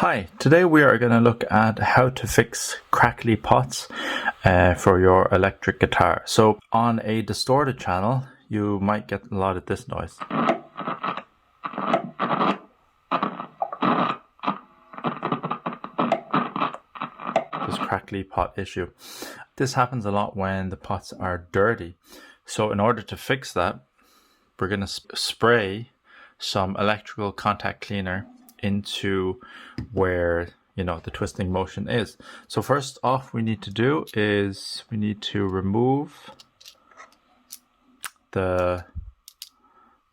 Hi, today we are going to look at how to fix crackly pots for your electric guitar. So on a distorted channel, you might get a lot of this noise. This crackly pot issue. This happens a lot when the pots are dirty. So in order to fix that, we're going to spray some electrical contact cleaner into where the twisting motion is. So first off, we need to do is we need to remove the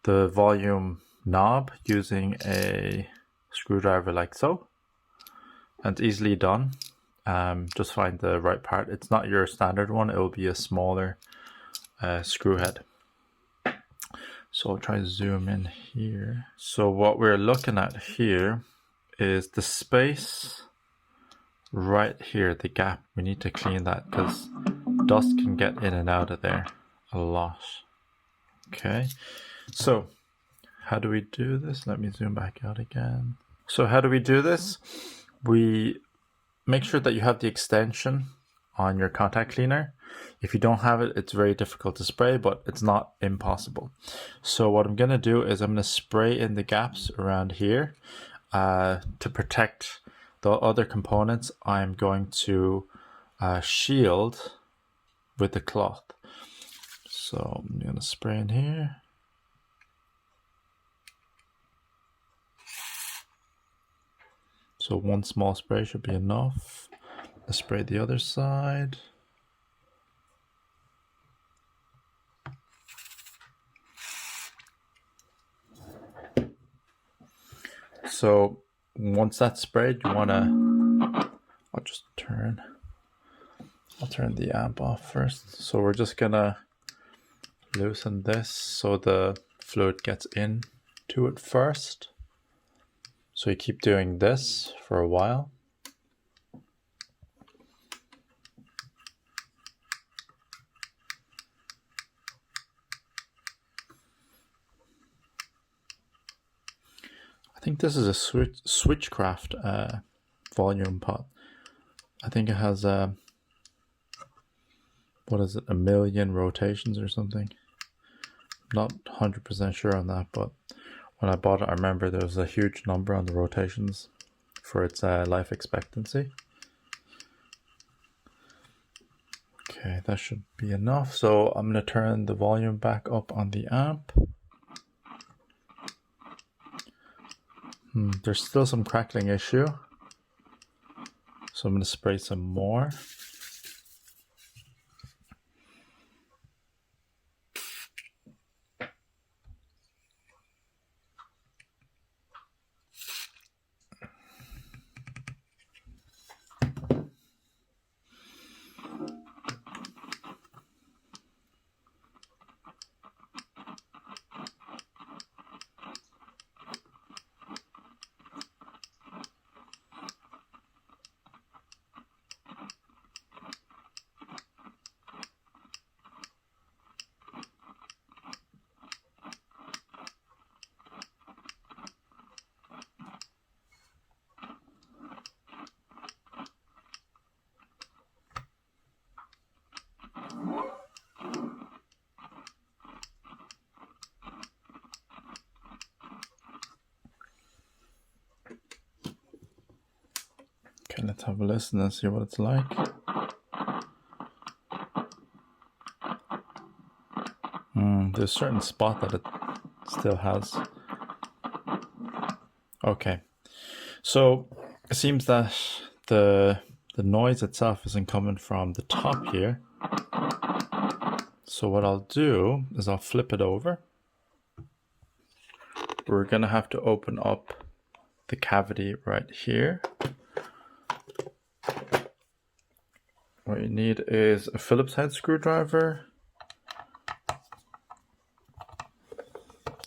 volume knob using a screwdriver like so, and it's easily done. Just find the right part. It's not your standard one, it will be a smaller screw head. So I'll try to zoom in here. So what we're looking at here is the space right here, the gap. We need to clean that because dust can get in and out of there a lot. Okay, so how do we do this? Let me zoom back out again. So how do we do this? We make sure that you have the extension on your contact cleaner. If you don't have it, it's very difficult to spray, but it's not impossible. So what I'm going to do is I'm going to spray in the gaps around here to protect the other components. I'm going to shield with the cloth. So I'm going to spray in here. So one small spray should be enough. Let's spray the other side. So once that's sprayed, you want to, I'll turn the amp off first. So we're just gonna loosen this so the fluid gets in to it first. So you keep doing this for a while. I think this is a Switchcraft volume pot. I think it has what is it, 1 million rotations or something. Not 100% sure on that, but when I bought it, I remember there was a huge number on the rotations for its life expectancy. Okay, that should be enough. So I'm going to turn the volume back up on the amp. There's still some crackling issue. So I'm going to spray some more. Okay, let's have a listen and see what it's like. There's a certain spot that it still has. Okay, so it seems that the noise itself isn't coming from the top here. So what I'll do is I'll flip it over. We're gonna have to open up the cavity right here. What you need is a Phillips head screwdriver.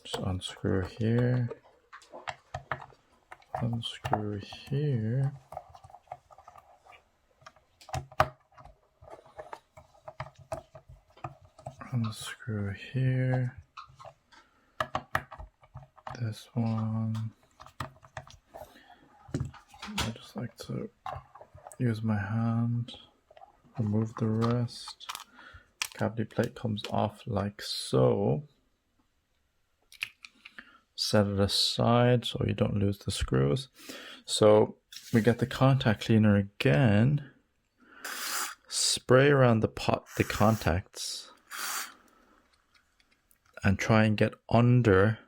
Just unscrew here. Unscrew here. Unscrew here. This one. Just like to use my hand, remove the rest. Cavity plate comes off like so. Set it aside so you don't lose the screws. So we get the contact cleaner again. Spray around the pot, the contacts, and try and get under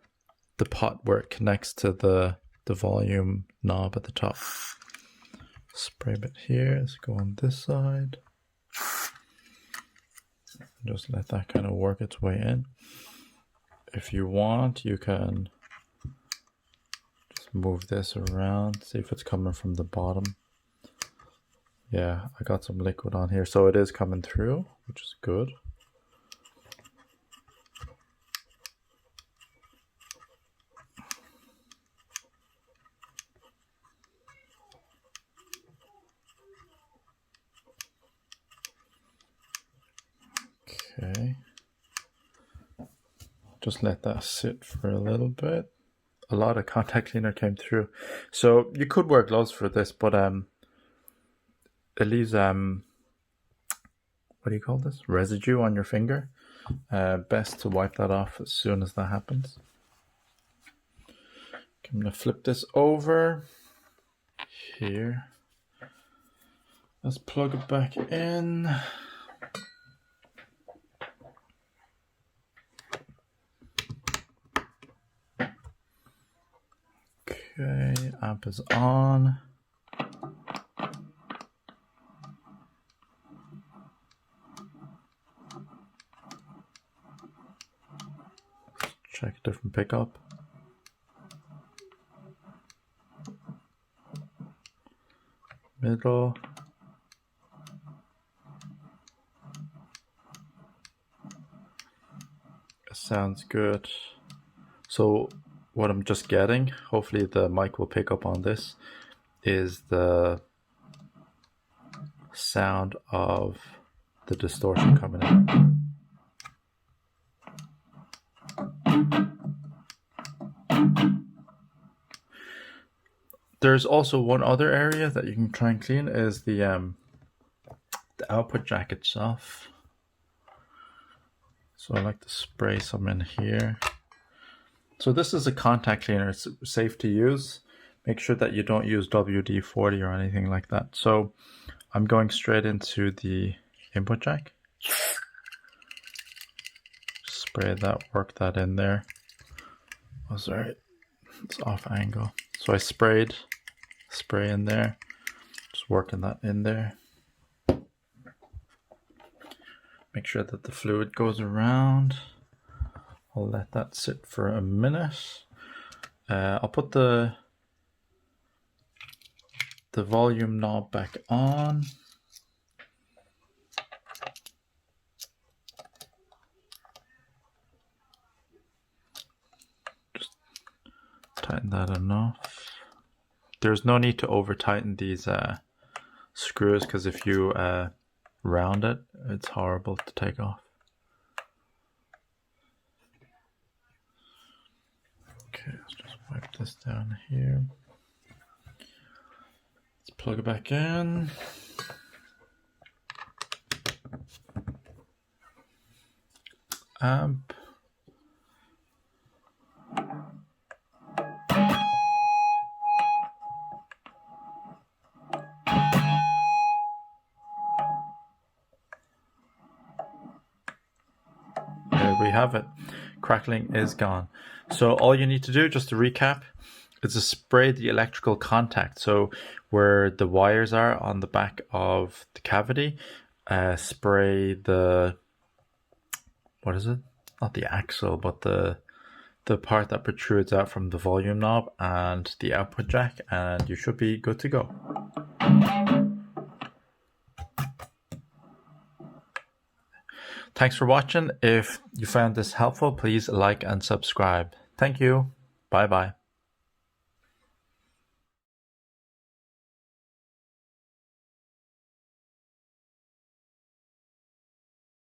the pot where it connects to the volume knob at the top. Spray a bit here. Let's go on this side. Just let that kind of work its way in. If you want, you can just move this around, see if it's coming from the bottom. Yeah, I got some liquid on here, so it is coming through, which is good. Okay. Just let that sit for a little bit. A lot of contact cleaner came through. So you could wear gloves for this, but it leaves what do you call this? Residue on your finger. Best to wipe that off as soon as that happens. Okay, I'm gonna flip this over here. Let's plug it back in. Okay, amp is on. Check a different pickup. Middle. Sounds good. So what I'm just getting, hopefully the mic will pick up on this, is the sound of the distortion coming in. There's also one other area that you can try and clean, is the output jack itself. So I like to spray some in here. So this is a contact cleaner. It's safe to use. Make sure that you don't use WD-40 or anything like that. So I'm going straight into the input jack. Spray that, work that in there. Oh, sorry, it's off angle. So I spray in there, just working that in there. Make sure that the fluid goes around. I'll let that sit for a minute. I'll put the volume knob back on. Just tighten that enough. There's no need to over tighten these screws, because if you round it, it's horrible to take off. Okay, let's just wipe this down here. Let's plug it back in. Amp. There we have it. Crackling is gone. So all you need to do, just to recap, is to spray the electrical contact. So where the wires are on the back of the cavity, spray the, what is it? Not the axle, but the part that protrudes out from the volume knob and the output jack, and you should be good to go. Thanks for watching. If you found this helpful, please like and subscribe. Thank you. Bye bye.